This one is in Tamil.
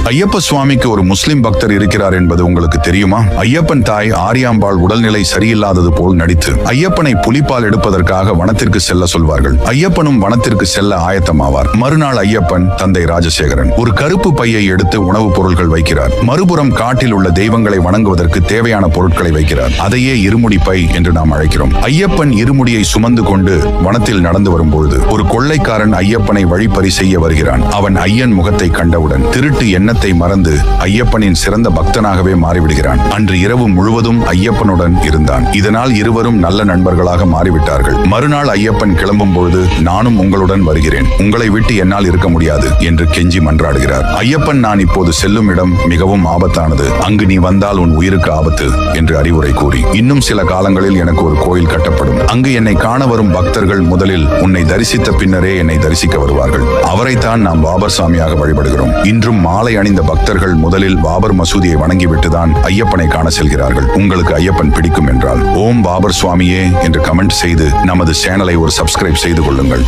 ஐயப்ப சுவாமிக்கு ஒரு முஸ்லிம் பக்தர் இருக்கிறார் என்பது உங்களுக்கு தெரியுமா? ஐயப்பன் தாய் ஆரியாம்பாள் உடல்நிலை சரியில்லாதது போல் நடித்து ஐயப்பனை புலிப்பால் எடுப்பதற்காக வனத்திற்கு செல்ல சொல்வார்கள். ஐயப்பனும் வனத்திற்கு செல்ல ஆயத்தமாவார். மறுநாள் ஐயப்பன் தந்தை ராஜசேகரன் ஒரு கருப்பு பையை எடுத்து உணவுப் பொருட்கள் வைக்கிறார். மறுபுறம் காட்டில் உள்ள தெய்வங்களை வணங்குவதற்கு தேவையான பொருட்களை வைக்கிறார். அதையே இருமுடி பை என்று நாம் அழைக்கிறோம். ஐயப்பன் இருமுடியை சுமந்து கொண்டு வனத்தில் நடந்து வரும்பொழுது ஒரு கொள்ளைக்காரன் ஐயப்பனை வழிப்பறி செய்ய வருகிறான். அவன் ஐயன் முகத்தை கண்டவுடன் திருட்டு எண்ணத்தை மறந்து ஐயப்பனின் சிறந்த பக்தனாகவே மாறிவிடுகிறான். அன்று இரவு முழுவதும் ஐயப்பனுடன் இருந்தான். இதனால் இருவரும் நல்ல நண்பர்களாக மாறிவிட்டார்கள். மறுநாள் ஐயப்பன் கிளம்பும் பொழுது, நானும் உங்களுடன் வருகிறேன், உங்களை விட்டு என்னால் இருக்க முடியாது என்று கெஞ்சி மன்றாடுகிறார். ஐயப்பன், நான் இப்போது செல்லும் இடம் மிகவும் ஆபத்தானது, அங்கு நீ வந்தால் உன் உயிருக்கு ஆபத்து என்று அறிவுரை கூறி, இன்னும் சில காலங்களில் எனக்கு ஒரு கோயில் கட்டப்படும், அங்கு என்னை காண வரும் பக்தர்கள் முதலில் உன்னை தரிசித்த பின்னரே என்னை தரிசிக்க வருவார்கள், அவரைத்தான் நாம் பாபர் சாமியாக வழிபடுகிறோம். இன்றும் மாலை அணிந்த பக்தர்கள் முதலில் பாபர் மசூதியை வணங்கிவிட்டுதான் ஐயப்பனை காண செல்கிறார்கள். உங்களுக்கு ஐயப்பன் பிடிக்கும் என்றால் ஓம் பாபர் சுவாமியே என்று கமெண்ட் செய்து நமது சேனலை ஒரு சப்ஸ்கிரைப் செய்து கொள்ளுங்கள்.